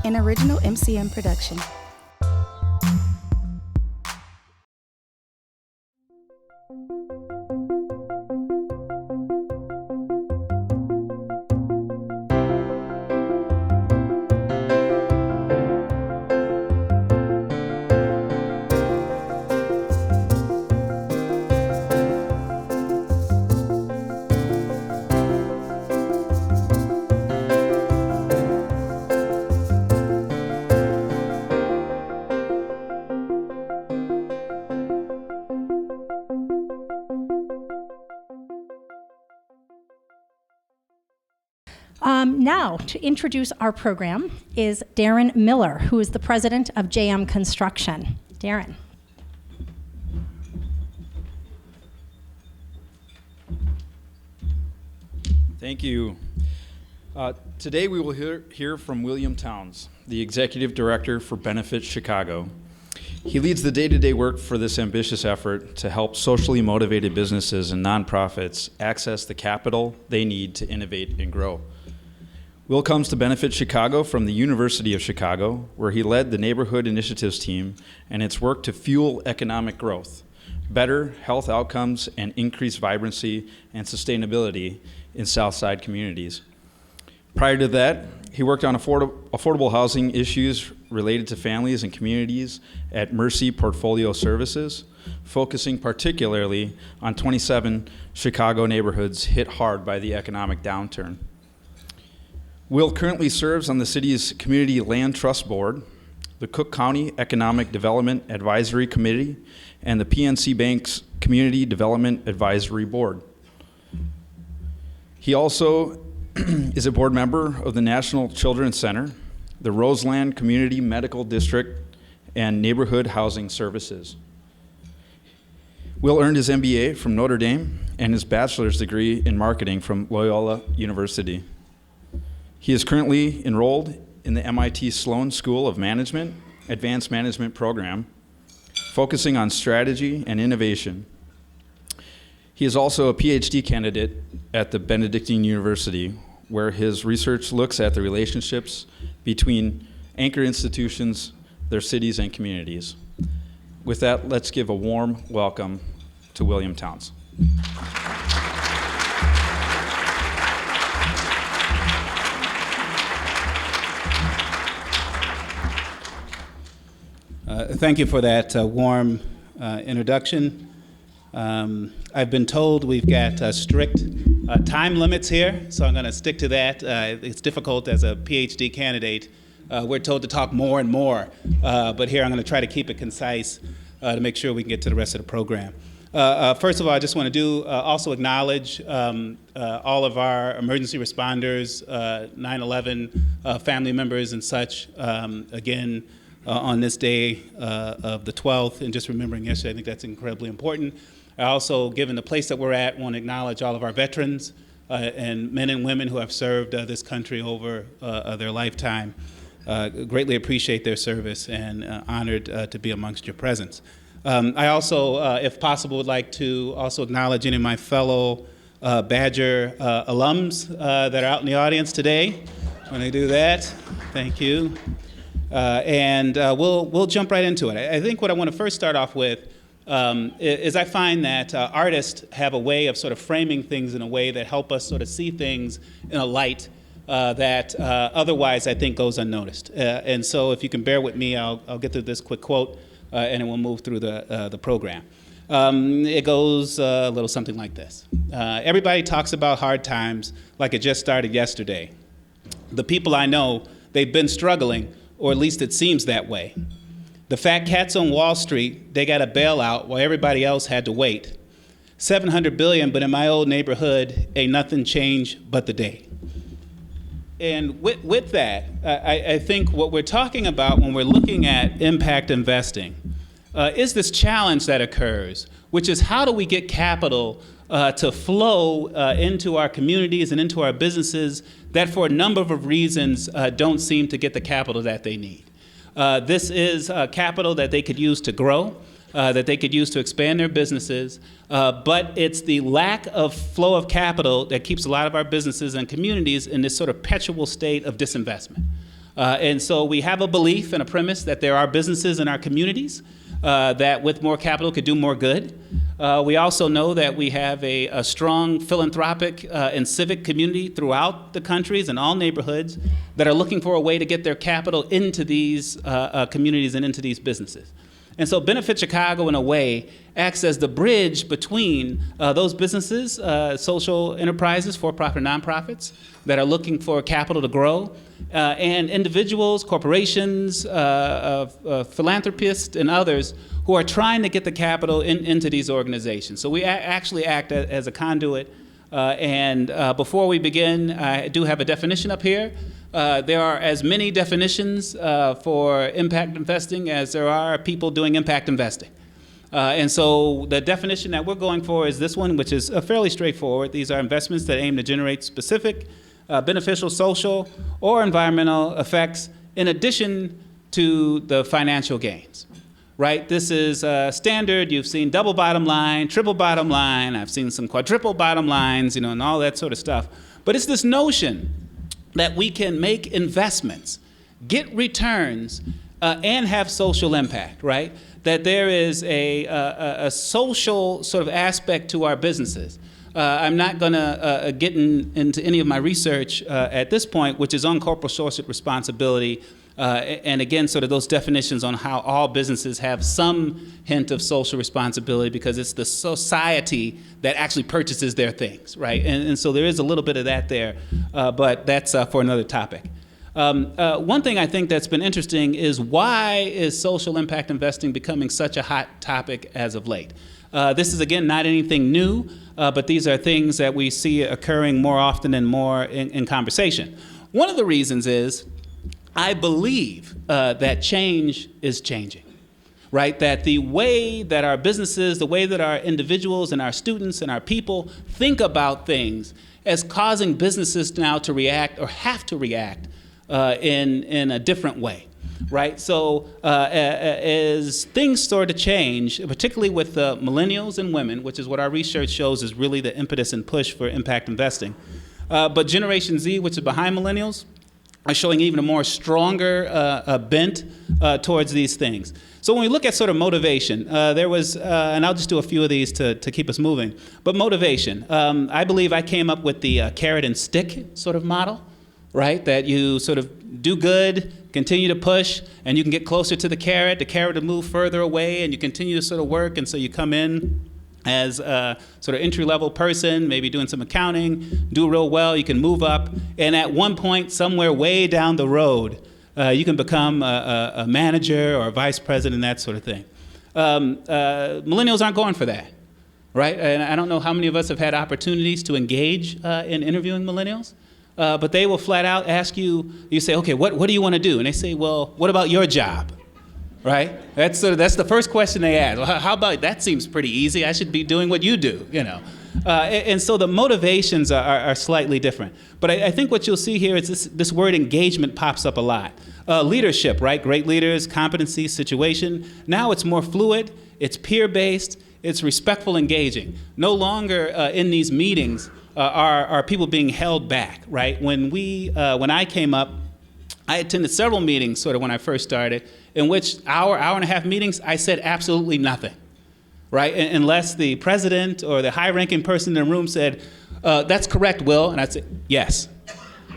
an original MCM production. Now, to introduce our program is Darren Miller, who is the president of JM Construction. Darren. Thank you. Today we will hear from William Towns, the executive director for Benefit Chicago. He leads the day-to-day work for this ambitious effort to help socially motivated businesses and nonprofits access the capital they need to innovate and grow. Will comes to Benefit Chicago from the University of Chicago, where he led the Neighborhood Initiatives team and its work to fuel economic growth, better health outcomes, and increase vibrancy and sustainability in Southside communities. Prior to that, he worked on affordable housing issues related to families and communities at Mercy Portfolio Services, focusing particularly on 27 Chicago neighborhoods hit hard by the economic downturn. Will currently serves on the city's Community Land Trust Board, the Cook County Economic Development Advisory Committee, and the PNC Bank's Community Development Advisory Board. He also is a board member of the National Children's Center, the Roseland Community Medical District, and Neighborhood Housing Services. Will earned his MBA from Notre Dame and his bachelor's degree in marketing from Loyola University. He is currently enrolled in the MIT Sloan School of Management Advanced Management Program, focusing on strategy and innovation. He is also a PhD candidate at the Benedictine University, where his research looks at the relationships between anchor institutions, their cities, and communities. With that, let's give a warm welcome to William Towns. Thank you for that warm introduction. I've been told we've got strict time limits here, so I'm going to stick to that. It's difficult as a PhD candidate. We're told to talk more and more, but here I'm going to try to keep it concise to make sure we can get to the rest of the program. First of all, I just want to also acknowledge all of our emergency responders, 9/11 family members and such. Again, on this day of the 12th, and just remembering yesterday, I think that's incredibly important. I also, given the place that we're at, want to acknowledge all of our veterans and men and women who have served this country over their lifetime. Greatly appreciate their service and honored to be amongst your presence. I also, if possible, would like to also acknowledge any of my fellow Badger alums that are out in the audience today. When they do that, thank you. And we'll jump right into it. I think what I want to first start off with is I find that artists have a way of sort of framing things in a way that help us sort of see things in a light that otherwise I think goes unnoticed. And so if you can bear with me, I'll get through this quick quote and then we'll move through the program. It goes a little something like this. Everybody talks about hard times like it just started yesterday. The people I know, they've been struggling, or at least it seems that way. The fat cats on Wall Street, they got a bailout while everybody else had to wait. $700 billion, but in my old neighborhood, ain't nothing changed but the day. And with that, I think what we're talking about when we're looking at impact investing is this challenge that occurs, which is how do we get capital to flow into our communities and into our businesses that for a number of reasons don't seem to get the capital that they need. This is capital that they could use to grow, that they could use to expand their businesses, but it's the lack of flow of capital that keeps a lot of our businesses and communities in this sort of perpetual state of disinvestment. And so we have a belief and a premise that there are businesses in our communities that with more capital could do more good. We also know that we have a strong philanthropic and civic community throughout the countries and all neighborhoods that are looking for a way to get their capital into these communities and into these businesses. And so Benefit Chicago, in a way, acts as the bridge between those businesses, social enterprises, for-profit nonprofits, that are looking for capital to grow, and individuals, corporations, philanthropists, and others who are trying to get the capital into these organizations. So we actually act as a conduit. And before we begin, I do have a definition up here. There are as many definitions for impact investing as there are people doing impact investing. And so the definition that we're going for is this one, which is fairly straightforward. These are investments that aim to generate specific beneficial social or environmental effects in addition to the financial gains. Right? This is standard. You've seen double bottom line, triple bottom line. I've seen some quadruple bottom lines, and all that sort of stuff. But it's this notion that we can make investments, get returns, and have social impact, right? That there is a social sort of aspect to our businesses. I'm not going to get into any of my research at this point, which is on corporate social responsibility, and again, sort of those definitions on how all businesses have some hint of social responsibility because it's the society that actually purchases their things, right? And so there is a little bit of that there, but that's for another topic. One thing I think that's been interesting is why is social impact investing becoming such a hot topic as of late? This is, again, not anything new, but these are things that we see occurring more often and more in conversation. One of the reasons is I believe that change is changing, right? That the way that our businesses, the way that our individuals and our students and our people think about things is causing businesses now to react or have to react in a different way, right? So as things start to change, particularly with millennials and women, which is what our research shows is really the impetus and push for impact investing, but Generation Z, which is behind millennials, are showing even a more stronger bent towards these things. So when we look at sort of motivation, there was, and I'll just do a few of these to keep us moving, but motivation. I believe I came up with the carrot and stick sort of model, right? That you sort of do good, continue to push, and you can get closer to the carrot will move further away, and you continue to sort of work, and so you come in as a sort of entry-level person, maybe doing some accounting, do real well, you can move up, and at one point, somewhere way down the road, you can become a manager or a vice president, that sort of thing. Millennials aren't going for that, right? And I don't know how many of us have had opportunities to engage in interviewing millennials, but they will flat out ask you, you say, okay, what do you want to do? And they say, well, what about your job? Right? That's the first question they ask. Well, how about, that seems pretty easy. I should be doing what you do, And so the motivations are slightly different. But I think what you'll see here is this word engagement pops up a lot. Leadership, right? Great leaders, competency, situation. Now it's more fluid, it's peer-based, it's respectful engaging. No longer in these meetings are people being held back, right? When I came up, I attended several meetings sort of when I first started, in which hour and a half meetings, I said absolutely nothing, right? Unless the president or the high-ranking person in the room said, that's correct, Will, and I'd say, yes.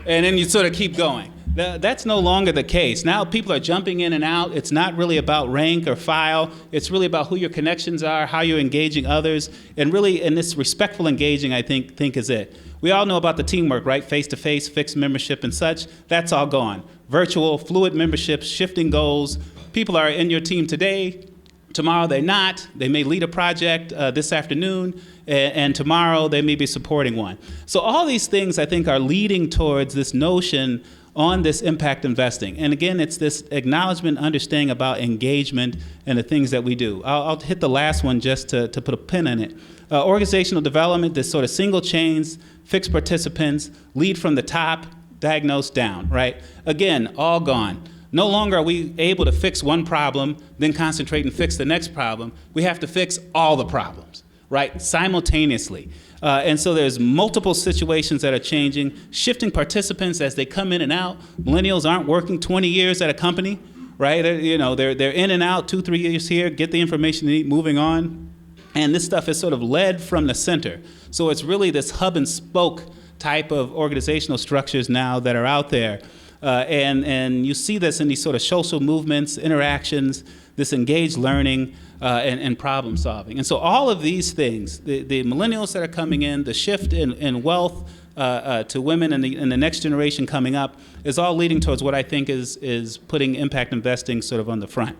And then you sort of keep going. That's no longer the case. Now people are jumping in and out. It's not really about rank or file. It's really about who your connections are, how you're engaging others, and really in this respectful engaging, I think is it. We all know about the teamwork, right? Face-to-face, fixed membership and such. That's all gone. Virtual, fluid memberships, shifting goals. People are in your team today. Tomorrow they're not. They may lead a project this afternoon, and tomorrow they may be supporting one. So all these things, I think, are leading towards this notion on this impact investing. And again, it's this acknowledgement, understanding about engagement and the things that we do. I'll hit the last one just to put a pin in it. Organizational development, this sort of single chains, fixed participants, lead from the top, diagnose down, right? Again, all gone. No longer are we able to fix one problem, then concentrate and fix the next problem. We have to fix all the problems, right, simultaneously. And so there's multiple situations that are changing, shifting participants as they come in and out. Millennials aren't working 20 years at a company, right? They're in and out, 2-3 years here, get the information they need, moving on. And this stuff is sort of led from the center. So it's really this hub and spoke type of organizational structures now that are out there. And you see this in these sort of social movements, interactions, this engaged learning, and problem solving. And so all of these things, the millennials that are coming in, the shift in wealth to women and the next generation coming up, is all leading towards what I think is putting impact investing sort of on the front.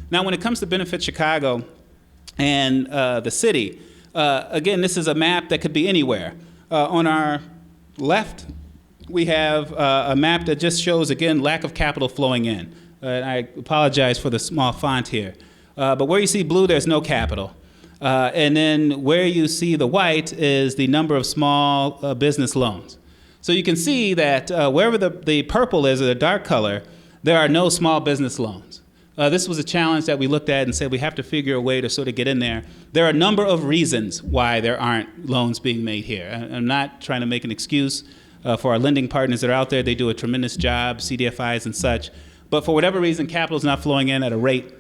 Now, when it comes to Benefit Chicago and the city, again, this is a map that could be anywhere. On our left, we have a map that just shows, again, lack of capital flowing in. And I apologize for the small font here. But where you see blue, there's no capital. And then where you see the white is the number of small business loans. So you can see that wherever the purple is, or the dark color, there are no small business loans. This was a challenge that we looked at and said we have to figure a way to sort of get in there. There are a number of reasons why there aren't loans being made here. I'm not trying to make an excuse for our lending partners that are out there. They do a tremendous job, CDFIs and such. But for whatever reason, capital is not flowing in at a rate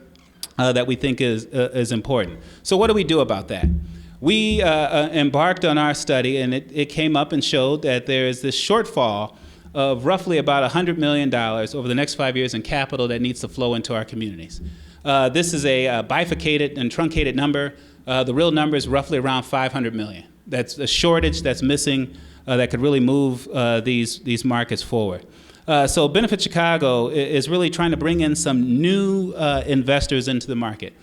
that we think is important. So what do we do about that? We embarked on our study, and it came up and showed that there is this shortfall of roughly about $100 million over the next 5 years in capital that needs to flow into our communities. This is a bifurcated and truncated number. The real number is roughly around $500 million. That's a shortage that's missing that could really move these markets forward. So Benefit Chicago is really trying to bring in some new investors into the market,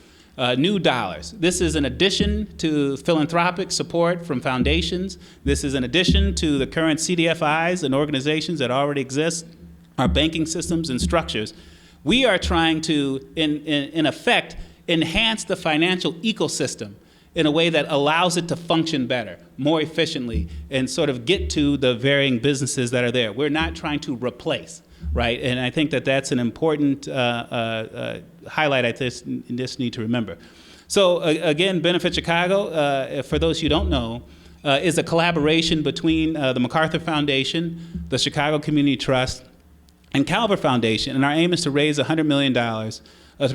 new dollars. This is in addition to philanthropic support from foundations. This is in addition to the current CDFIs and organizations that already exist, our banking systems and structures. We are trying to, in effect, enhance the financial ecosystem in a way that allows it to function better, more efficiently, and sort of get to the varying businesses that are there. We're not trying to replace, right? And I think that that's an important highlight I just need to remember. So again, Benefit Chicago, for those who don't know, is a collaboration between the MacArthur Foundation, the Chicago Community Trust, and Calvert Foundation. And our aim is to raise $100 million to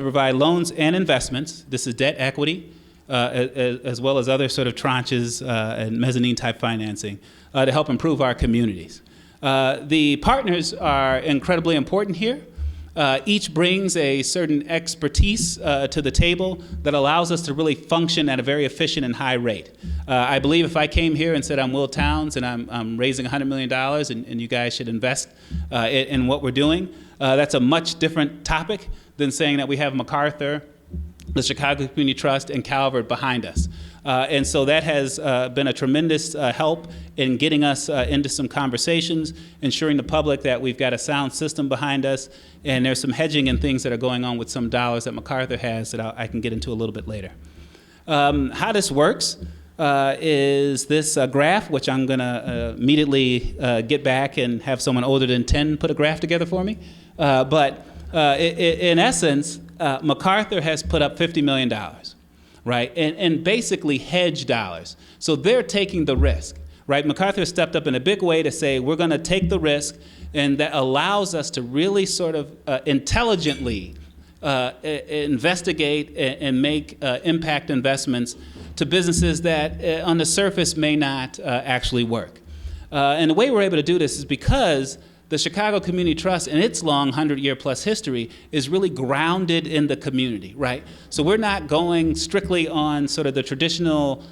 provide loans and investments. This is debt equity, as well as other sort of tranches and mezzanine type financing to help improve our communities. The partners are incredibly important here. Each brings a certain expertise to the table that allows us to really function at a very efficient and high rate. I believe if I came here and said I'm Will Towns and I'm raising $100 million and you guys should invest in what we're doing, that's a much different topic than saying that we have MacArthur, the Chicago Community Trust, and Calvert behind us. And so that has been a tremendous help in getting us into some conversations, ensuring the public that we've got a sound system behind us, and there's some hedging and things that are going on with some dollars that MacArthur has that I can get into a little bit later. How this works is this graph, which I'm going to immediately get back and have someone older than 10 put a graph together for me. But in essence, MacArthur has put up $50 million, right? And basically hedge dollars. So they're taking the risk, right? MacArthur stepped up in a big way to say, we're going to take the risk, and that allows us to really sort of intelligently investigate and make impact investments to businesses that on the surface may not actually work. And the way we're able to do this is because the Chicago Community Trust, in its long 100-year-plus history, is really grounded in the community, right? So we're not going strictly on sort of the traditional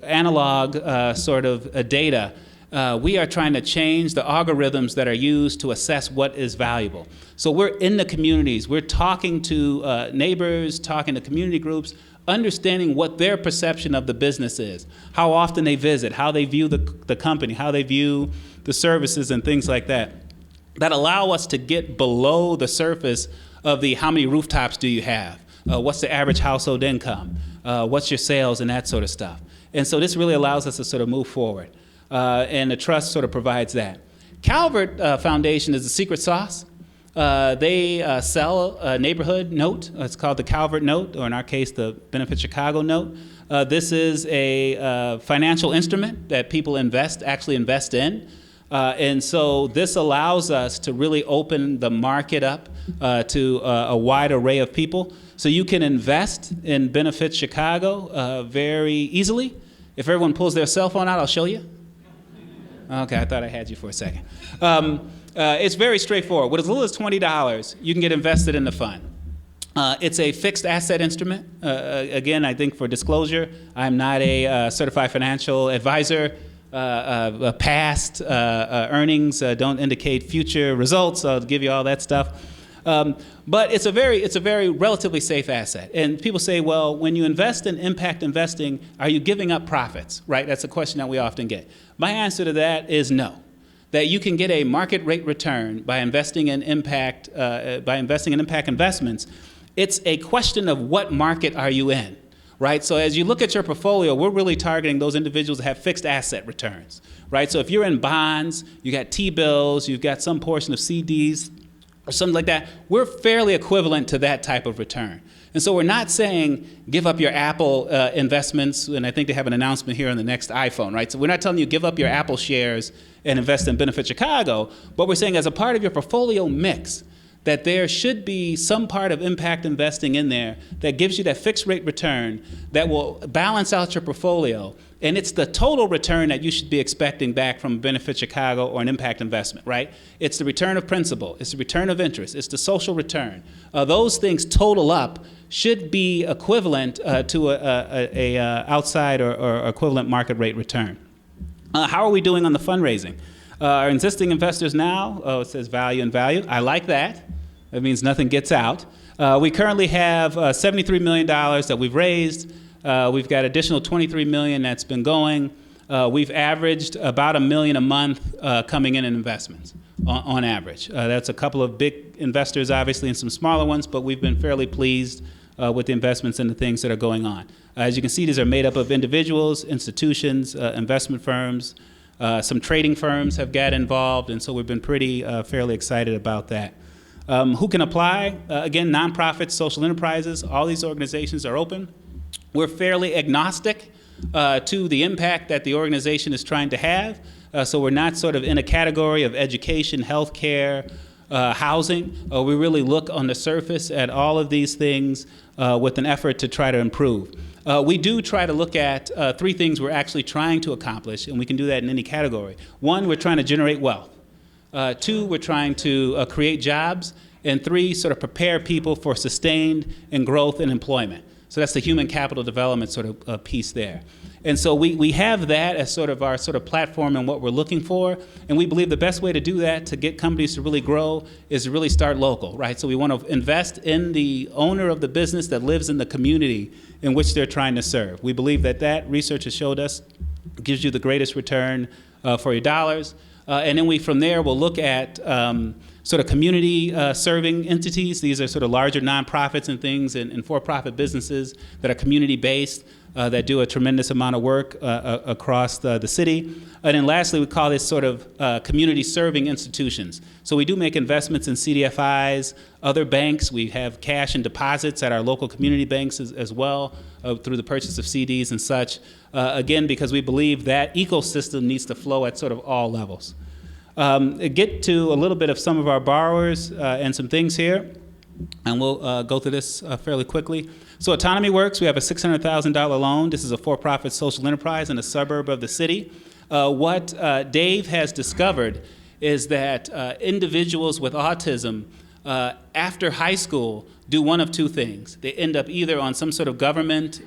analog sort of data. We are trying to change the algorithms that are used to assess what is valuable. So we're in the communities. We're talking to neighbors, talking to community groups, understanding what their perception of the business is, how often they visit, how they view the company, how they view the services and things like that, that allow us to get below the surface of the how many rooftops do you have, what's the average household income, what's your sales, and that sort of stuff. And so this really allows us to sort of move forward. And the trust sort of provides that. Calvert Foundation is the secret sauce. They sell a neighborhood note. It's called the Calvert Note, or in our case, the Benefit Chicago Note. This is a financial instrument that people actually invest in. And so this allows us to really open the market up to a wide array of people. So you can invest in Benefit Chicago very easily. If everyone pulls their cell phone out, I'll show you. Okay, I thought I had you for a second. It's very straightforward. With as little as $20, you can get invested in the fund. It's a fixed asset instrument. Again, I think for disclosure, I'm not a certified financial advisor. Past earnings don't indicate future results. I'll give you all that stuff. But it's a very relatively safe asset. And people say, well, when you invest in impact investing, are you giving up profits? Right? That's a question that we often get. My answer to that is no. That you can get a market rate return by investing in impact investments. It's a question of what market are you in, right? So as you look at your portfolio, we're really targeting those individuals that have fixed asset returns, right? So if you're in bonds, you got T-bills, you've got some portion of CDs or something like that, we're fairly equivalent to that type of return. And so we're not saying give up your Apple investments, and I think they have an announcement here on the next iPhone, right? So we're not telling you give up your Apple shares and invest in Benefit Chicago, but we're saying as a part of your portfolio mix, that there should be some part of impact investing in there that gives you that fixed rate return that will balance out your portfolio. And it's the total return that you should be expecting back from Benefit Chicago or an impact investment, right? It's the return of principal, it's the return of interest, it's the social return. Those things total up should be equivalent to a outside or equivalent market rate return. How are we doing on the fundraising? Our existing investors now, it says value and value. I like that. That means nothing gets out. We currently have $73 million that we've raised. We've got additional $23 million that's been going. We've averaged about $1 million a month coming in investments on average. That's a couple of big investors, obviously, and some smaller ones, but we've been fairly pleased with the investments and the things that are going on. As you can see, these are made up of individuals, institutions, investment firms. Some trading firms have got involved, and so we've been pretty fairly excited about that. Who can apply? Again, nonprofits, social enterprises, all these organizations are open. We're fairly agnostic to the impact that the organization is trying to have, so we're not sort of in a category of education, healthcare, housing. We really look on the surface at all of these things with an effort to try to improve. We do try to look at three things we're actually trying to accomplish, and we can do that in any category. One, we're trying to generate wealth. Two, we're trying to create jobs. And three, sort of prepare people for sustained and growth and employment. So that's the human capital development sort of piece there. And so we have that as sort of our sort of platform and what we're looking for. And we believe the best way to do that, to get companies to really grow, is to really start local, right? So we want to invest in the owner of the business that lives in the community in which they're trying to serve. We believe that research has showed us gives you the greatest return for your dollars. And then from there, we'll look at sort of community serving entities. These are sort of larger nonprofits and things and for-profit businesses that are community-based, that do a tremendous amount of work across the city. And then lastly, we call this sort of community serving institutions. So we do make investments in CDFIs, other banks. We have cash and deposits at our local community banks as well through the purchase of CDs and such. Again, because we believe that ecosystem needs to flow at sort of all levels. Get to a little bit of some of our borrowers and some things here, and we'll go through this fairly quickly. So Autonomy Works, we have a $600,000 loan. This is a for-profit social enterprise in a suburb of the city. What Dave has discovered is that individuals with autism after high school do one of two things. They end up either on some sort of government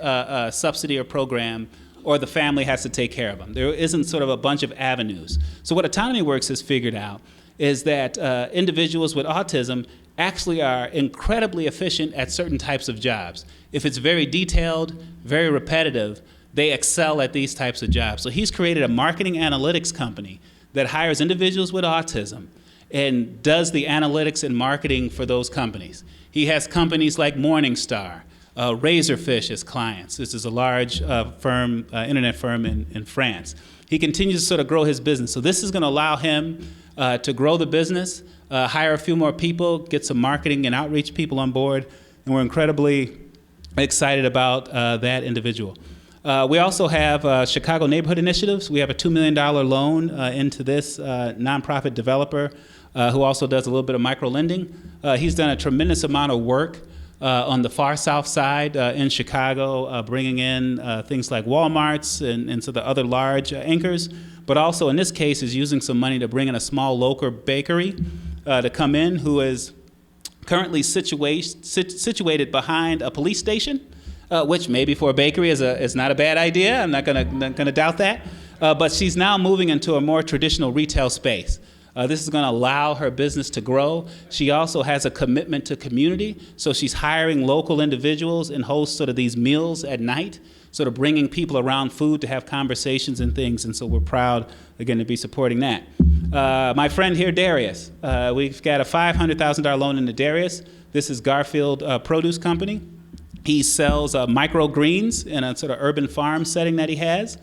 subsidy or program, or the family has to take care of them. There isn't sort of a bunch of avenues. So what Autonomy Works has figured out is that individuals with autism actually are incredibly efficient at certain types of jobs. If it's very detailed, very repetitive, they excel at these types of jobs. So he's created a marketing analytics company that hires individuals with autism and does the analytics and marketing for those companies. He has companies like Morningstar, Razorfish as clients. This is a large firm, internet firm in France. He continues to sort of grow his business. So this is going to allow him to grow the business, hire a few more people, get some marketing and outreach people on board, and we're incredibly excited about that individual. We also have Chicago Neighborhood Initiatives. We have a $2 million loan into this nonprofit developer who also does a little bit of micro lending. He's done a tremendous amount of work on the far south side in Chicago, bringing in things like Walmarts and so the other large anchors, but also in this case is using some money to bring in a small local bakery to come in who is currently situated behind a police station, which maybe for a bakery is not a bad idea. I'm not gonna doubt that. But she's now moving into a more traditional retail space. This is going to allow her business to grow. She also has a commitment to community, so she's hiring local individuals and hosts sort of these meals at night, sort of bringing people around food to have conversations and things, and so we're proud, again, to be supporting that. My friend here, Darius, we've got a $500,000 loan into Darius. This is Garfield Produce Company. He sells microgreens in a sort of urban farm setting that he has.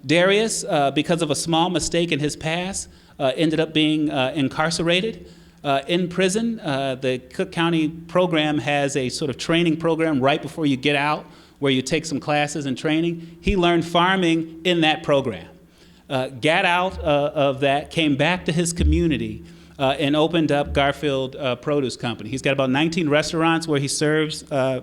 Darius, because of a small mistake in his past, ended up being incarcerated in prison. The Cook County program has a sort of training program right before you get out where you take some classes and training. He learned farming in that program. Got out of that, came back to his community, and opened up Garfield Produce Company. He's got about 19 restaurants where he serves the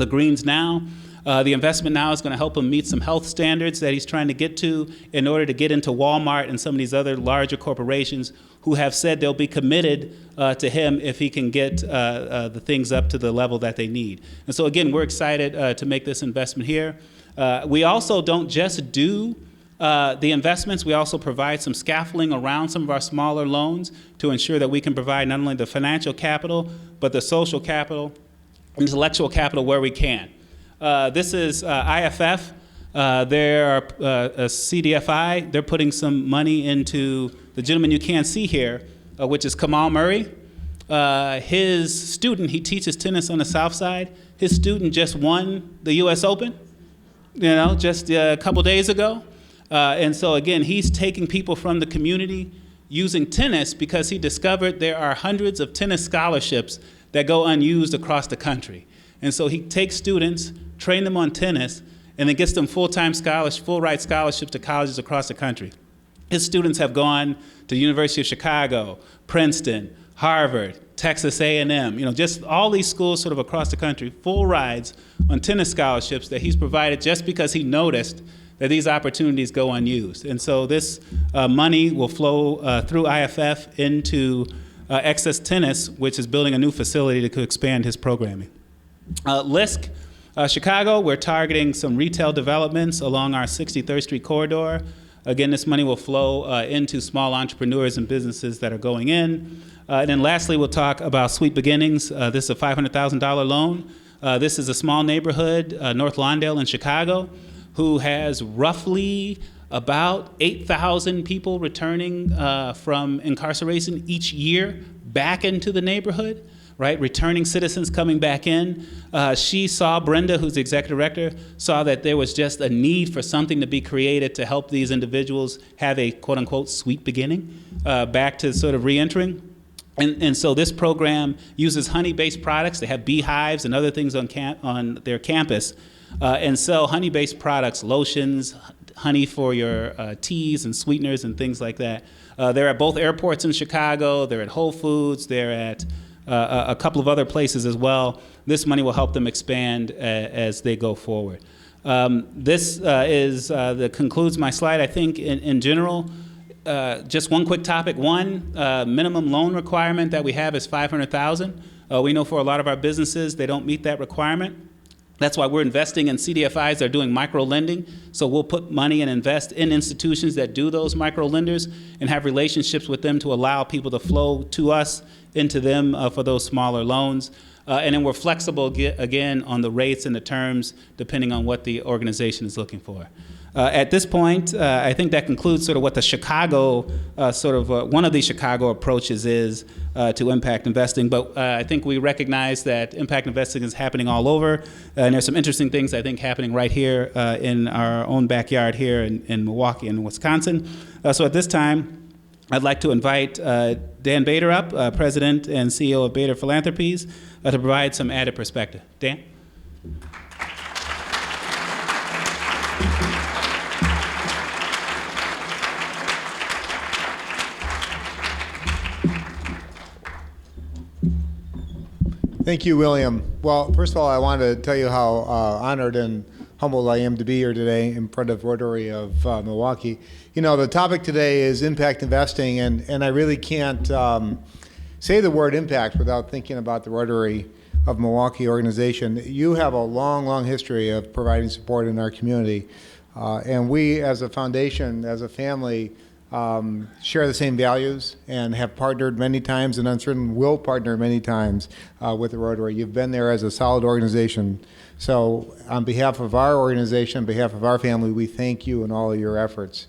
greens now. The investment now is going to help him meet some health standards that he's trying to get to in order to get into Walmart and some of these other larger corporations who have said they'll be committed to him if he can get the things up to the level that they need. And so again, we're excited to make this investment here. We also don't just do the investments, we also provide some scaffolding around some of our smaller loans to ensure that we can provide not only the financial capital, but the social capital, intellectual capital where we can. This is IFF. They're a CDFI. They're putting some money into the gentleman you can't see here, which is Kamal Murray. His student, he teaches tennis on the South Side. His student just won the U.S. Open, just a couple days ago. And so again, he's taking people from the community using tennis because he discovered there are hundreds of tennis scholarships that go unused across the country. And so he takes students, train them on tennis, and then gets them full-ride scholarships to colleges across the country. His students have gone to the University of Chicago, Princeton, Harvard, Texas A&M, just all these schools sort of across the country, full rides on tennis scholarships that he's provided just because he noticed that these opportunities go unused. And so this money will flow through IFF into Excess Tennis, which is building a new facility to expand his programming. LISC, Chicago, we're targeting some retail developments along our 63rd Street corridor. Again, this money will flow into small entrepreneurs and businesses that are going in. And then lastly, we'll talk about Sweet Beginnings. This is a $500,000 loan. This is a small neighborhood, North Lawndale in Chicago, who has roughly about 8,000 people returning from incarceration each year back into the neighborhood. Right, returning citizens coming back in. She saw, Brenda, who's the executive director, saw that there was just a need for something to be created to help these individuals have a quote-unquote sweet beginning back to sort of re-entering. And so this program uses honey-based products. They have beehives and other things on their campus and sell honey-based products, lotions, honey for your teas and sweeteners and things like that. They're at both airports in Chicago. They're at Whole Foods. They're at a couple of other places as well. This money will help them expand as they go forward. This concludes my slide. I think in general, just one quick topic. One, minimum loan requirement that we have is $500,000. We know for a lot of our businesses, they don't meet that requirement. That's why we're investing in CDFIs that are doing micro lending. So we'll put money and invest in institutions that do those micro lenders and have relationships with them to allow people to flow to us into them for those smaller loans. And then we're flexible, again, on the rates and the terms, depending on what the organization is looking for. At this point, I think that concludes sort of what the Chicago, one of the Chicago approaches is to impact investing. But I think we recognize that impact investing is happening all over. And there's some interesting things, I think, happening right here in our own backyard here in Milwaukee and Wisconsin. So at this time, I'd like to invite Dan Bader up, President and CEO of Bader Philanthropies, to provide some added perspective. Dan? Thank you, William. Well, first of all, I want to tell you how honored and humbled I am to be here today in front of Rotary of Milwaukee. You know, the topic today is impact investing, and I really can't say the word impact without thinking about the Rotary of Milwaukee organization. You have a long, long history of providing support in our community, and we as a foundation, as a family, share the same values and have partnered many times, and I'm certain will partner many times with the Rotary. You've been there as a solid organization. So on behalf of our organization, on behalf of our family, we thank you and all of your efforts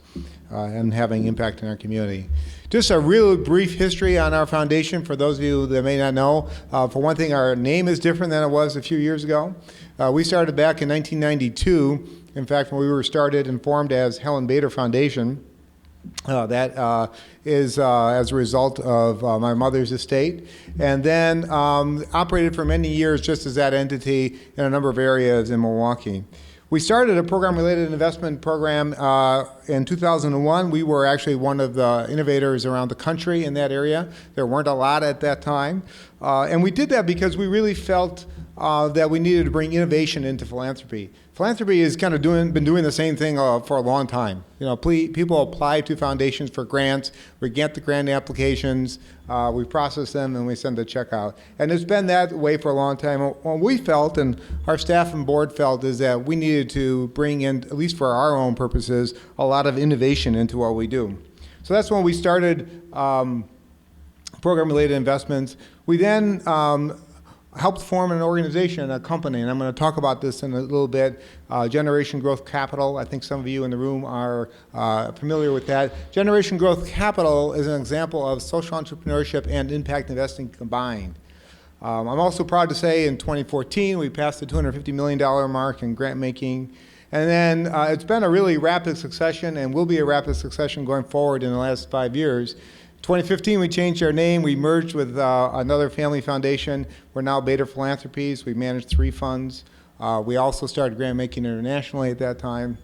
and having impact in our community. Just a real brief history on our foundation for those of you that may not know. For one thing, our name is different than it was a few years ago. We started back in 1992. In fact, when we were started and formed as Helen Bader Foundation, that is as a result of my mother's estate, and then operated for many years just as that entity in a number of areas in Milwaukee. We started a program-related investment program in 2001. We were actually one of the innovators around the country in that area. There weren't a lot at that time. And we did that because we really felt that we needed to bring innovation into philanthropy. Philanthropy has kind of been doing the same thing for a long time. You know, people apply to foundations for grants. We get the grant applications, we process them, and we send the check out. And it's been that way for a long time. What we felt, and our staff and board felt, is that we needed to bring in, at least for our own purposes, a lot of innovation into what we do. So that's when we started program-related investments. We then helped form an organization, a company, and I'm going to talk about this in a little bit. Generation Growth Capital, I think some of you in the room are familiar with that. Generation Growth Capital is an example of social entrepreneurship and impact investing combined. I'm also proud to say in 2014 we passed the $250 million mark in grant making. And then it's been a really rapid succession and will be a rapid succession going forward in the last 5 years. 2015, we changed our name. We merged with another family foundation. We're now Bader Philanthropies. We manage 3 funds. We also started grant making internationally at that time.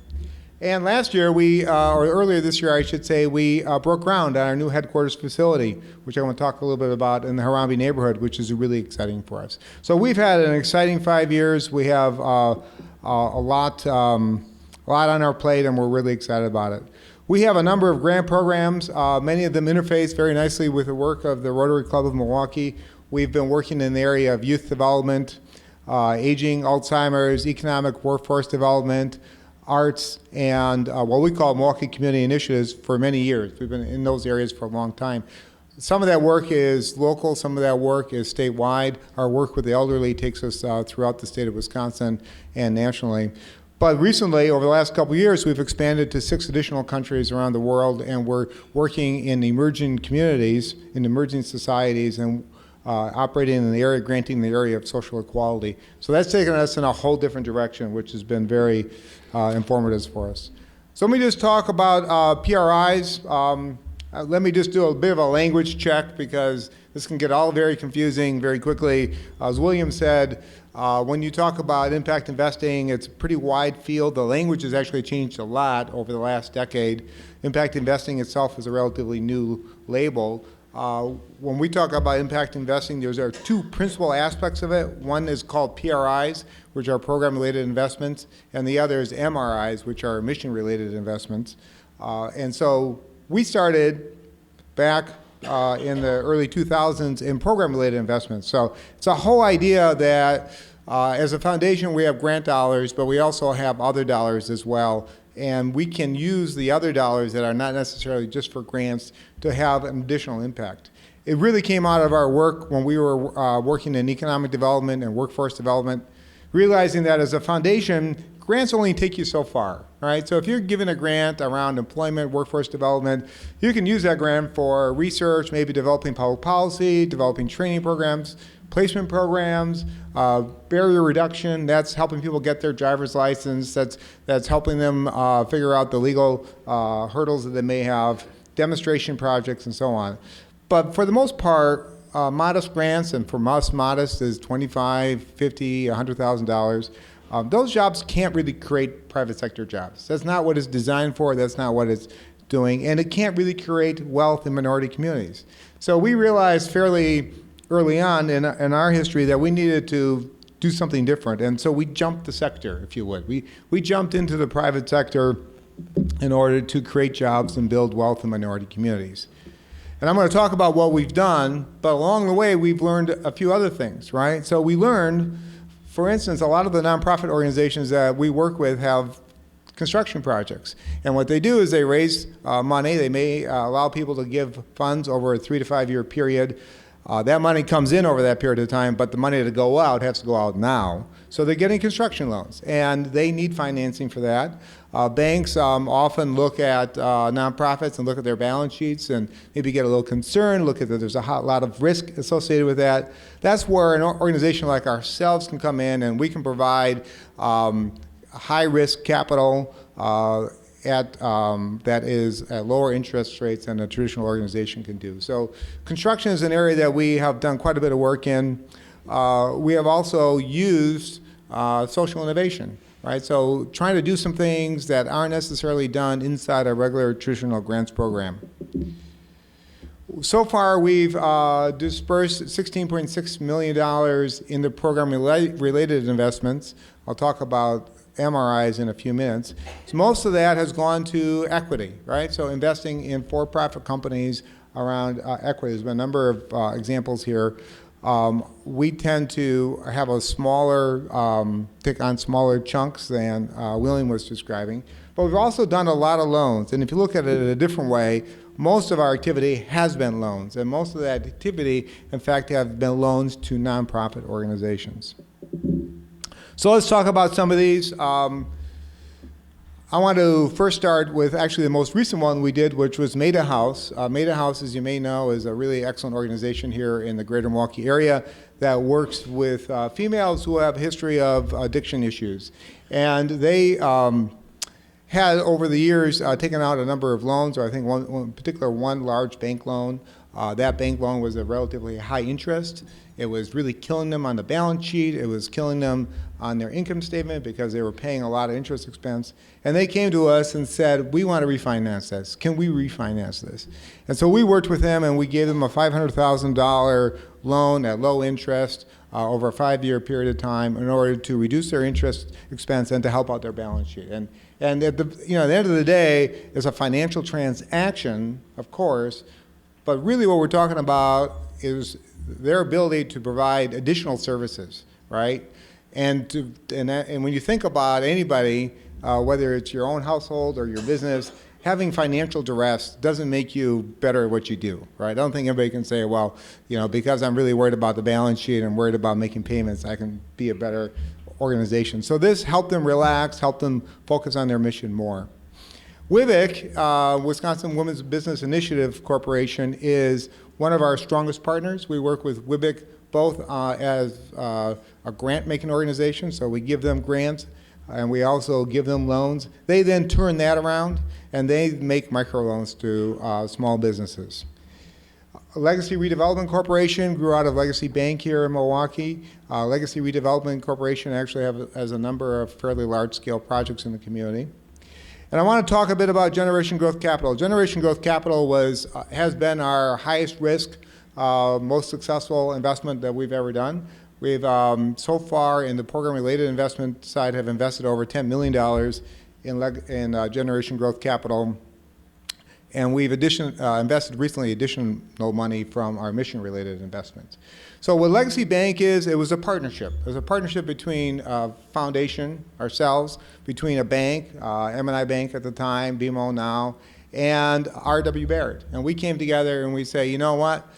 And last year, or earlier this year, I should say, we broke ground on our new headquarters facility, which I want to talk a little bit about in the Harambee neighborhood, which is really exciting for us. So we've had an exciting 5 years. We have a lot on our plate, and we're really excited about it. We have a number of grant programs. Many of them interface very nicely with the work of the Rotary Club of Milwaukee. We've been working in the area of youth development, aging, Alzheimer's, economic workforce development, arts, and what we call Milwaukee Community Initiatives for many years. We've been in those areas for a long time. Some of that work is local, some of that work is statewide. Our work with the elderly takes us throughout the state of Wisconsin and nationally. But recently, over the last couple of years, we've expanded to 6 additional countries around the world, and we're working in emerging communities, in emerging societies, and operating in the area, granting in the area of social equality. So that's taken us in a whole different direction, which has been very informative for us. So let me just talk about PRIs. Let me just do a bit of a language check because this can get all very confusing very quickly. As William said, when you talk about impact investing, it's a pretty wide field. The language has actually changed a lot over the last decade. Impact investing itself is a relatively new label. When we talk about impact investing, there are 2 principal aspects of it. One is called PRIs, which are program-related investments, and the other is MRIs, which are mission-related investments. And so we started back in the early 2000s in program-related investments. So it's a whole idea that as a foundation we have grant dollars, but we also have other dollars as well. And we can use the other dollars that are not necessarily just for grants to have an additional impact. It really came out of our work when we were working in economic development and workforce development, realizing that as a foundation, grants only take you so far, right? So if you're given a grant around employment, workforce development, you can use that grant for research, maybe developing public policy, developing training programs, placement programs, barrier reduction. That's helping people get their driver's license. That's helping them figure out the legal hurdles that they may have demonstration projects, and so on. But for the most part, modest grants, and for us, modest is $25,000, $50,000, $100,000. Those jobs can't really create private sector jobs. That's not what it's designed for. That's not what it's doing. And it can't really create wealth in minority communities. So we realized fairly early on in our history that we needed to do something different. And so we jumped the sector, if you would. We jumped into the private sector in order to create jobs and build wealth in minority communities. And I'm going to talk about what we've done, but along the way, we've learned a few other things, right? So we learned, for instance, a lot of the nonprofit organizations that we work with have construction projects. And what they do is they raise money. They may allow people to give funds over a 3 to 5 year period. That money comes in over that period of time, but the money to go out has to go out now. So they're getting construction loans, and they need financing for that. Banks often look at nonprofits and look at their balance sheets and maybe get a little concerned, look at that there's a lot of risk associated with that. That's where an organization like ourselves can come in, and we can provide high-risk capital that is at lower interest rates than a traditional organization can do. So construction is an area that we have done quite a bit of work in. We have also used social innovation, right? So trying to do some things that aren't necessarily done inside a regular traditional grants program. So far, we've dispersed $16.6 million in the program-related investments. I'll talk about MRIs in a few minutes. So most of that has gone to equity, right? So investing in for-profit companies around equity. There's been a number of examples here. We tend to have a smaller, take on smaller chunks than William was describing. But we've also done a lot of loans. And if you look at it in a different way, most of our activity has been loans. And most of that activity, in fact, have been loans to nonprofit organizations. So let's talk about some of these. I want to first start with actually the most recent one we did, which was Maida House. Maida House, as you may know, is a really excellent organization here in the greater Milwaukee area that works with females who have a history of addiction issues. And they had, over the years, taken out a number of loans, or I think one large bank loan. That bank loan was a relatively high interest. It was really killing them on the balance sheet. It was killing them on their income statement because they were paying a lot of interest expense. And they came to us and said, we want to refinance this. Can we refinance this? And so we worked with them, and we gave them a $500,000 loan at low interest over a 5-year period of time in order to reduce their interest expense and to help out their balance sheet. And at the end of the day, it's a financial transaction, of course, but really what we're talking about is their ability to provide additional services, right? And when you think about anybody, whether it's your own household or your business, having financial duress doesn't make you better at what you do, right? I don't think anybody can say, well, because I'm really worried about the balance sheet and worried about making payments, I can be a better organization. So this helped them relax, helped them focus on their mission more. WIBIC, Wisconsin Women's Business Initiative Corporation, is one of our strongest partners. We work with WIBIC both as a grant-making organization, so we give them grants, and we also give them loans. They then turn that around, and they make microloans to small businesses. Legacy Redevelopment Corporation grew out of Legacy Bank here in Milwaukee. Legacy Redevelopment Corporation actually has a number of fairly large-scale projects in the community. And I want to talk a bit about Generation Growth Capital. Generation Growth Capital has been our highest risk, most successful investment that we've ever done. We've so far in the program-related investment side have invested over $10 million in Generation Growth Capital. And we've invested recently additional money from our mission-related investments. So what Legacy Bank is, it was a partnership. It was a partnership between a foundation, ourselves, between a bank, M&I Bank at the time, BMO now, and R.W. Baird. And we came together and we say, you know what?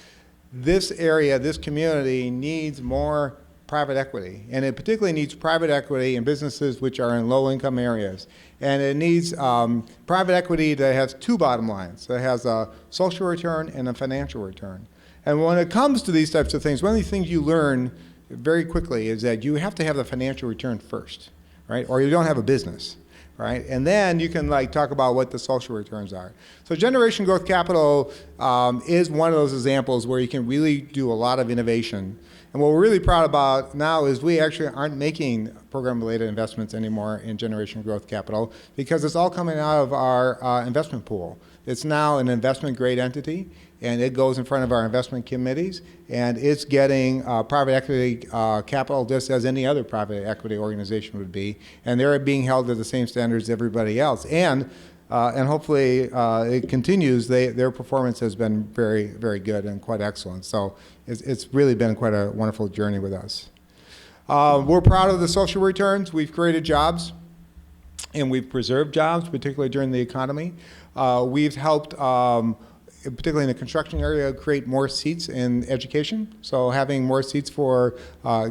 This area, this community needs more private equity. And it particularly needs private equity in businesses which are in low-income areas. And it needs private equity that has two bottom lines. That has a social return and a financial return. And when it comes to these types of things, one of the things you learn very quickly is that you have to have the financial return first, right? Or you don't have a business, right? And then you can like talk about what the social returns are. So generation growth capital is one of those examples where you can really do a lot of innovation. And what we're really proud about now is we actually aren't making program-related investments anymore in generation growth capital because it's all coming out of our investment pool. It's now an investment-grade entity, and it goes in front of our investment committees, and it's getting private equity capital just as any other private equity organization would be, and they're being held to the same standards as everybody else. And hopefully it continues. Their performance has been very, very good and quite excellent. So it's really been quite a wonderful journey with us. We're proud of the social returns. We've created jobs, and we've preserved jobs, particularly during the economy. We've helped, particularly in the construction area, create more seats in education. So having more seats for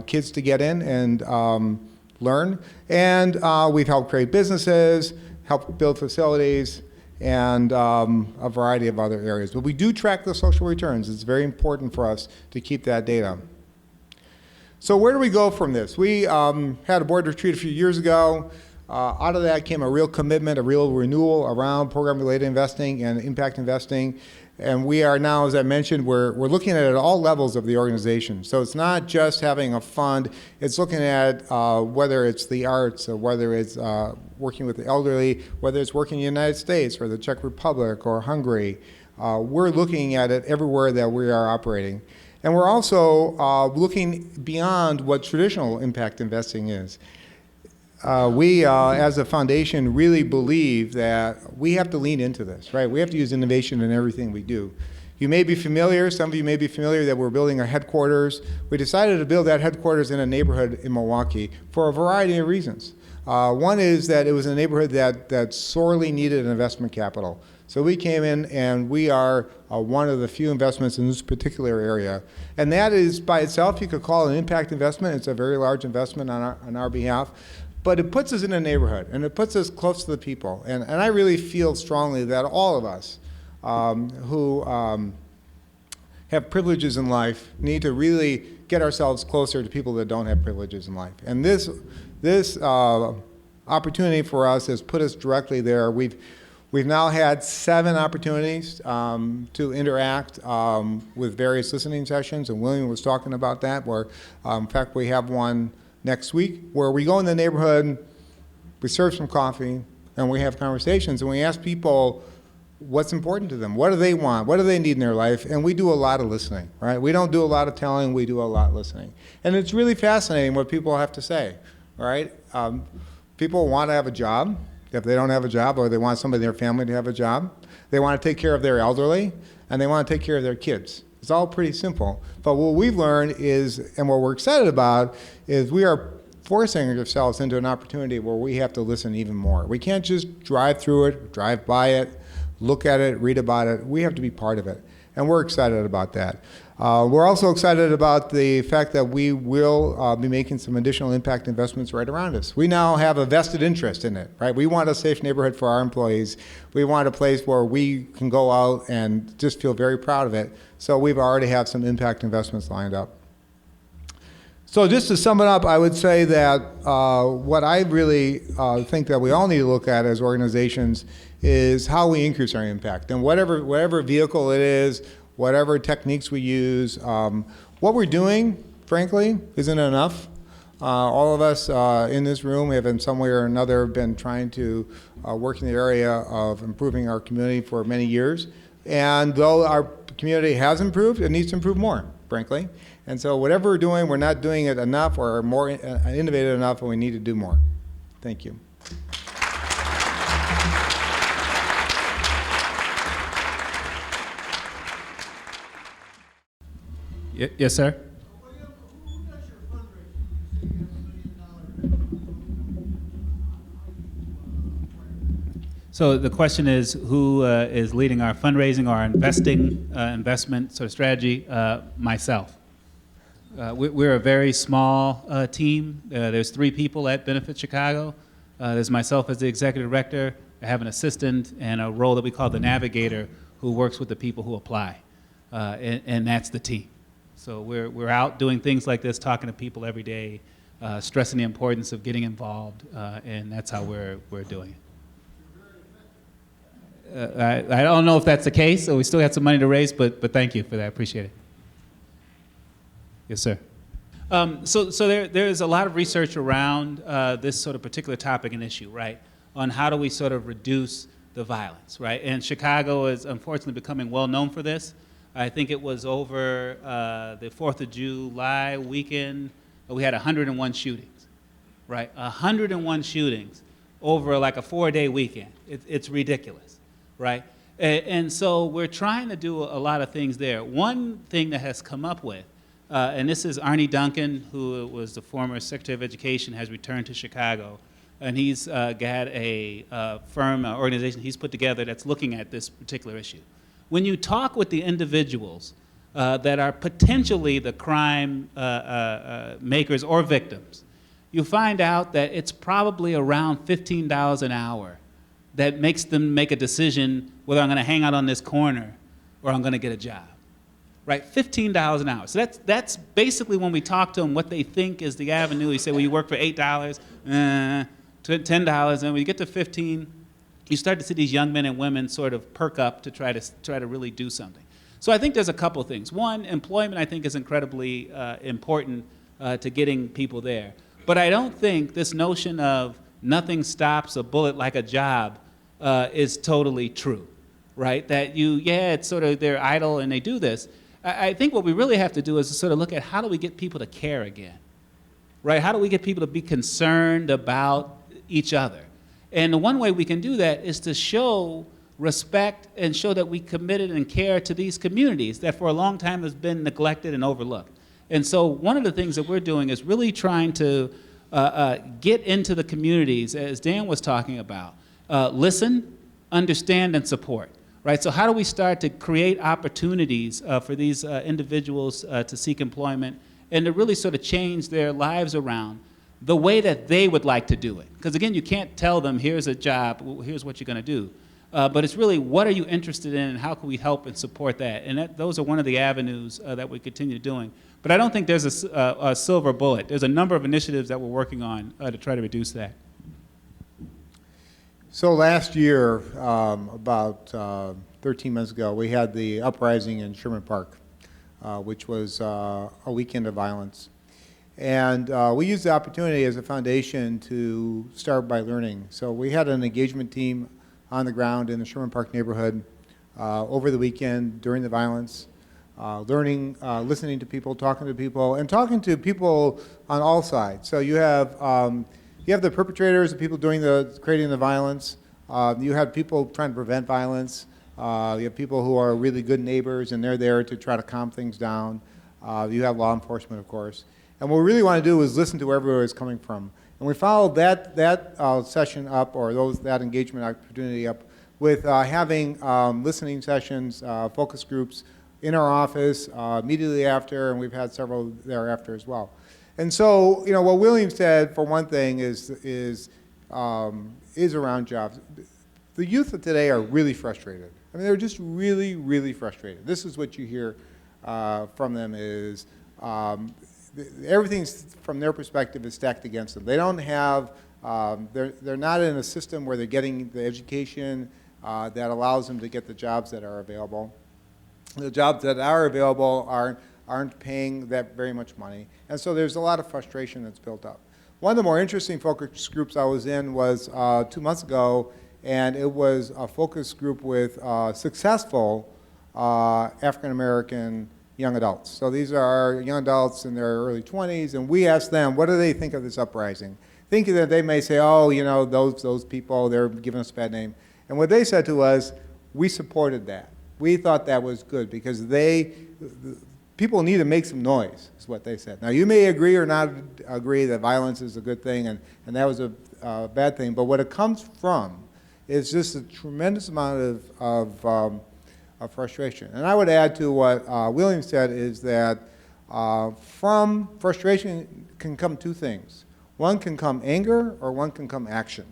kids to get in and learn. And we've helped create businesses, helped build facilities, and a variety of other areas. But we do track the social returns. It's very important for us to keep that data. So where do we go from this? We had a board retreat a few years ago. Out of that came a real commitment, a real renewal around program-related investing and impact investing. And we are now, as I mentioned, we're looking at it at all levels of the organization. So it's not just having a fund, it's looking at whether it's the arts or whether it's working with the elderly, whether it's working in the United States or the Czech Republic or Hungary. We're looking at it everywhere that we are operating. And we're also looking beyond what traditional impact investing is. We, as a foundation, really believe that we have to lean into this, right? We have to use innovation in everything we do. You may be familiar, some of you may be familiar that we're building a headquarters. We decided to build that headquarters in a neighborhood in Milwaukee for a variety of reasons. One is that it was a neighborhood that sorely needed investment capital. So we came in and we are one of the few investments in this particular area. And that is by itself, you could call it an impact investment. It's a very large investment on our behalf. But it puts us in a neighborhood, and it puts us close to the people. And I really feel strongly that all of us who have privileges in life need to really get ourselves closer to people that don't have privileges in life. And this opportunity for us has put us directly there. We've now had 7 opportunities to interact with various listening sessions, and William was talking about that, where in fact we have one next week, where we go in the neighborhood, we serve some coffee, and we have conversations, and we ask people what's important to them, what do they want, what do they need in their life, and we do a lot of listening, right? We don't do a lot of telling, we do a lot of listening. And it's really fascinating what people have to say, right? People want to have a job. If they don't have a job, or they want somebody in their family to have a job, they want to take care of their elderly, and they want to take care of their kids. It's all pretty simple. But what we've learned is, and what we're excited about, is we are forcing ourselves into an opportunity where we have to listen even more. We can't just drive through it, drive by it, look at it, read about it. We have to be part of it. And we're excited about that. We're also excited about the fact that we will be making some additional impact investments right around us. We now have a vested interest in it, right? We want a safe neighborhood for our employees. We want a place where we can go out and just feel very proud of it. So we've already have some impact investments lined up. So just to sum it up, I would say that what I really think that we all need to look at as organizations is how we increase our impact. And whatever vehicle it is, whatever techniques we use, what we're doing, frankly, isn't enough. All of us in this room have in some way or another been trying to work in the area of improving our community for many years. And though our community has improved, it needs to improve more, frankly. And so whatever we're doing, we're not doing it enough or more innovative enough, and we need to do more. Thank you. Yes, sir. So the question is, who is leading our fundraising or our investment sort of strategy? Myself. We're a very small team. There's 3 people at Benefit Chicago. There's myself as the executive director. I have an assistant and a role that we call the navigator, who works with the people who apply, and that's the team. So we're out doing things like this, talking to people every day, stressing the importance of getting involved, and that's how we're doing it. I don't know if that's the case, so we still have some money to raise, but thank you for that. I appreciate it. Yes, sir. So there's a lot of research around this sort of particular topic and issue, right, on how do we sort of reduce the violence, right? And Chicago is unfortunately becoming well known for this. I think it was over the 4th of July weekend, we had 101 shootings, right? 101 shootings over like a 4-day weekend. It's ridiculous, right? And so we're trying to do a lot of things there. One thing that has come up with, and this is Arnie Duncan, who was the former Secretary of Education, has returned to Chicago, and he's got a firm, organization he's put together that's looking at this particular issue. When you talk with the individuals that are potentially the crime makers or victims, you find out that it's probably around $15 an hour that makes them make a decision whether I'm going to hang out on this corner or I'm going to get a job, right? $15 an hour. So that's basically when we talk to them what they think is the avenue. You say, well, you work for $8, $10, and when you get to 15, you start to see these young men and women sort of perk up to try to really do something. So I think there's a couple things. One, employment I think is incredibly important to getting people there. But I don't think this notion of nothing stops a bullet like a job is totally true, right? That it's sort of they're idle and they do this. I think what we really have to do is to sort of look at how do we get people to care again, right? How do we get people to be concerned about each other? And the one way we can do that is to show respect and show that we committed and care to these communities that for a long time has been neglected and overlooked. And so one of the things that we're doing is really trying to get into the communities, as Dan was talking about, listen, understand, and support, right? So how do we start to create opportunities for these individuals to seek employment and to really sort of change their lives around the way that they would like to do it? Because again, you can't tell them, here's a job, here's what you're going to do. But it's really, what are you interested in and how can we help and support that? And those are one of the avenues that we continue doing. But I don't think there's a silver bullet. There's a number of initiatives that we're working on to try to reduce that. So last year, about 13 months ago, we had the Uprising in Sherman Park, which was a weekend of violence. And we used the opportunity as a foundation to start by learning. So we had an engagement team on the ground in the Sherman Park neighborhood over the weekend during the violence, learning, listening to people, talking to people, and talking to people on all sides. So you have the perpetrators, the people creating the violence. You have people trying to prevent violence. You have people who are really good neighbors, and they're there to try to calm things down. You have law enforcement, of course. And what we really want to do is listen to where everybody is coming from. And we followed that session up, or that engagement opportunity up, with having listening sessions, focus groups in our office immediately after, and we've had several thereafter as well. And so, what William said, for one thing, is around jobs. The youth of today are really frustrated. I mean, they're just really, really frustrated. This is what you hear from them is everything from their perspective is stacked against them. They don't have, they're not in a system where they're getting the education that allows them to get the jobs that are available. The jobs that are available aren't paying that very much money. And so there's a lot of frustration that's built up. One of the more interesting focus groups I was in was 2 months ago, and it was a focus group with successful African-American young adults. So these are young adults in their early 20s, and we asked them, what do they think of this uprising? Thinking that they may say, oh, those people, they're giving us a bad name. And what they said to us, we supported that. We thought that was good because people need to make some noise, is what they said. Now, you may agree or not agree that violence is a good thing, and that was a bad thing, but what it comes from is just a tremendous amount of frustration. And I would add to what William said is that from frustration can come two things. One can come anger, or one can come action.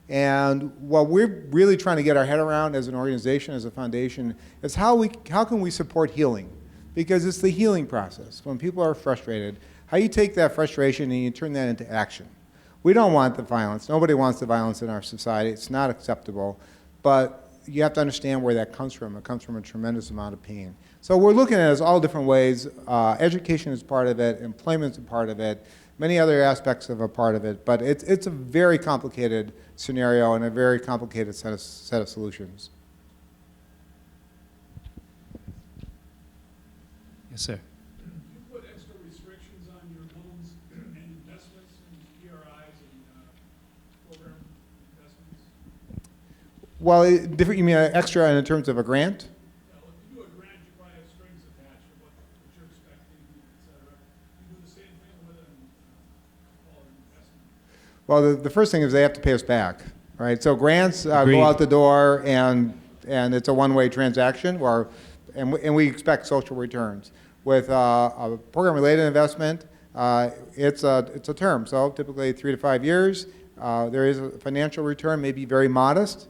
And what we're really trying to get our head around as an organization, as a foundation, is how can we support healing? Because it's the healing process. When people are frustrated, How you take that frustration and you turn that into action. We don't want the violence. Nobody wants the violence in our society. It's not acceptable. But you have to understand where that comes from. It comes from a tremendous amount of pain. So we're looking at it all different ways. Education is part of it. Employment is a part of it. Many other aspects of a part of it. But it's a very complicated scenario and a very complicated set of solutions. Yes, sir. You put extra restrictions on your loans and investments and ERIs and program investments? Well, different. You mean extra in terms of a grant? Well, if you do a grant, you probably have strings attached to what you're expecting, et cetera. You do the same thing with an investment. Well, the first thing is they have to pay us back, right? So grants Agreed. go out the door, and it's a one-way transaction, and we expect social returns. With a program-related investment, it's a term, so typically 3 to 5 years. There is a financial return, maybe very modest,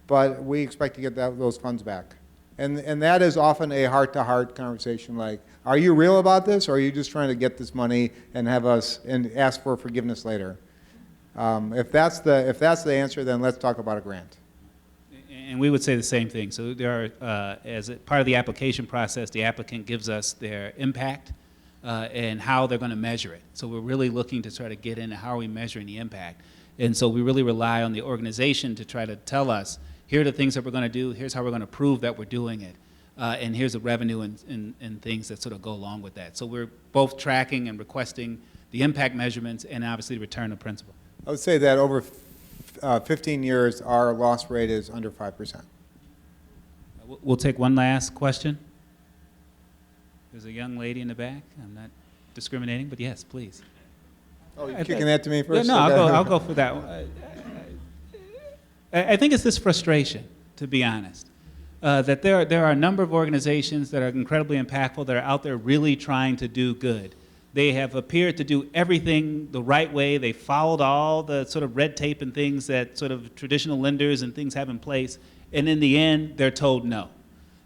but we expect to get those funds back. And that is often a heart-to-heart conversation, like, are you real about this, or are you just trying to get this money and have us and ask for forgiveness later? If that's the answer, then let's talk about a grant. And we would say the same thing. So there are, as a part of the application process, the applicant gives us their impact and how they're going to measure it. So we're really looking to try to get into how are we measuring the impact. And so we really rely on the organization to try to tell us, here are the things that we're going to do, here's how we're going to prove that we're doing it, and here's the revenue and things that sort of go along with that. So we're both tracking and requesting the impact measurements and obviously the return of principal. I would say that over 15 years, our loss rate is under 5%. We'll take one last question. There's a young lady in the back. I'm not discriminating, but yes, please. Oh, you're kicking that to me first? Yeah, no, Okay. I'll go for that one. I think it's this frustration, to be honest, that there are a number of organizations that are incredibly impactful that are out there really trying to do good. They have appeared to do everything the right way. They followed all the sort of red tape and things that sort of traditional lenders and things have in place. And in the end, they're told no.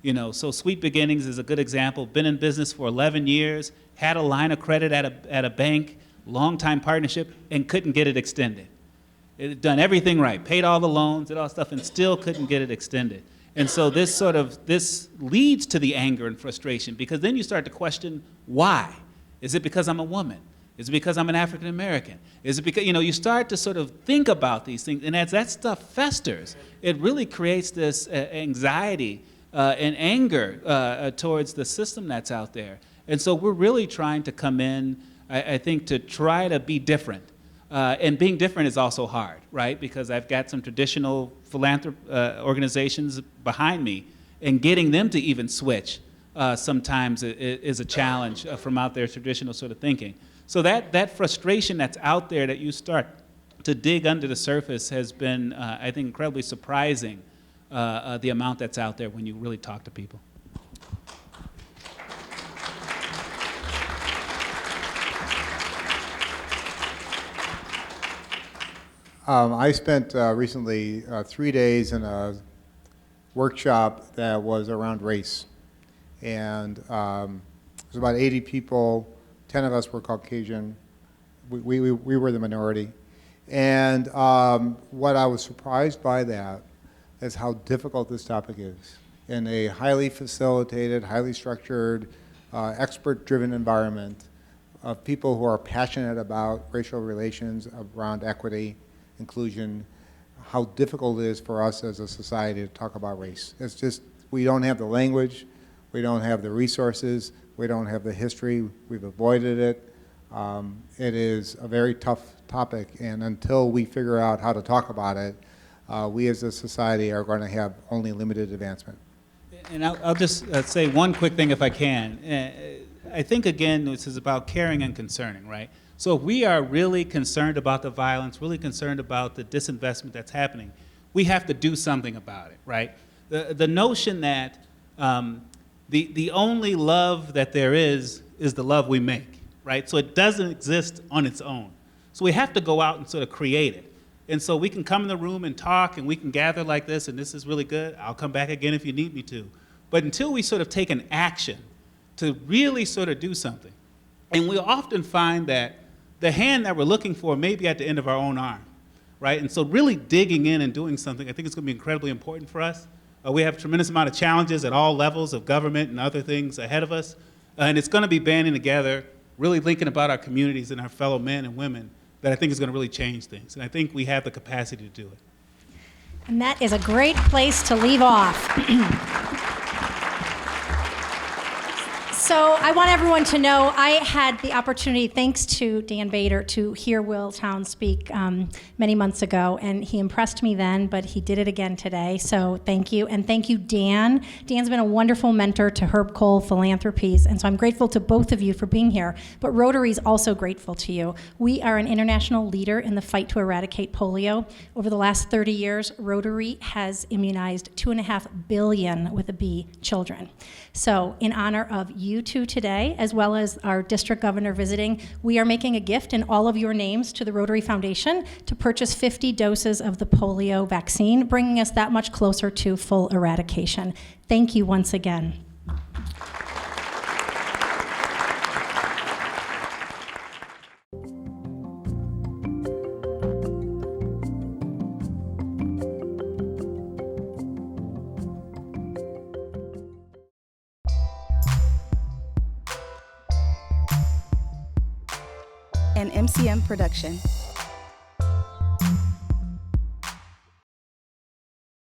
You know, so Sweet Beginnings is a good example. Been in business for 11 years, had a line of credit at a bank, long-time partnership, and couldn't get it extended. It had done everything right, paid all the loans, did all stuff, and still couldn't get it extended. And so this leads to the anger and frustration, because then you start to question why. Is it because I'm a woman? Is it because I'm an African American? Is it because, you start to sort of think about these things, and as that stuff festers, it really creates this anxiety and anger towards the system that's out there. And so we're really trying to come in, I think, to try to be different. And being different is also hard, right? Because I've got some traditional organizations behind me, and getting them to even switch sometimes is a challenge from out there traditional sort of thinking. So that frustration that's out there that you start to dig under the surface has been, I think, incredibly surprising, the amount that's out there when you really talk to people. I spent recently 3 days in a workshop that was around race. And it was about 80 people, 10 of us were Caucasian. We were the minority. And what I was surprised by that is how difficult this topic is. In a highly facilitated, highly structured, expert-driven environment of people who are passionate about racial relations, around equity, inclusion, how difficult it is for us as a society to talk about race. It's just, we don't have the language, we don't have the resources, we don't have the history, we've avoided it. It is a very tough topic, and until we figure out how to talk about it, we as a society are going to have only limited advancement. And I'll just say one quick thing if I can. I think, again, this is about caring and concerning, right? So if we are really concerned about the violence, really concerned about the disinvestment that's happening, we have to do something about it, right? The notion that the only love that there is the love we make, right? So it doesn't exist on its own. So we have to go out and sort of create it. And so we can come in the room and talk, and we can gather like this, and this is really good. I'll come back again if you need me to. But until we sort of take an action to really sort of do something, And we often find that the hand that we're looking for may be at the end of our own arm, right? And so really digging in and doing something, I think is going to be incredibly important for us. We have a tremendous amount of challenges at all levels of government and other things ahead of us. And it's going to be banding together, really thinking about our communities and our fellow men and women that I think is going to really change things. And I think we have the capacity to do it. And that is a great place to leave off. So I want everyone to know I had the opportunity, thanks to Dan Bader, to hear Will Towns speak many months ago, and he impressed me then, but he did it again today, so thank you. And thank you, Dan. Dan's been a wonderful mentor to Herb Cole Philanthropies, and so I'm grateful to both of you for being here, but Rotary is also grateful to you. We are an international leader in the fight to eradicate polio. Over the last 30 years, Rotary has immunized 2.5 billion, with a B, children. So in honor of you two today, as well as our district governor visiting, we are making a gift in all of your names to the Rotary Foundation to purchase 50 doses of the polio vaccine, bringing us that much closer to full eradication. Thank you once again. An MCM production.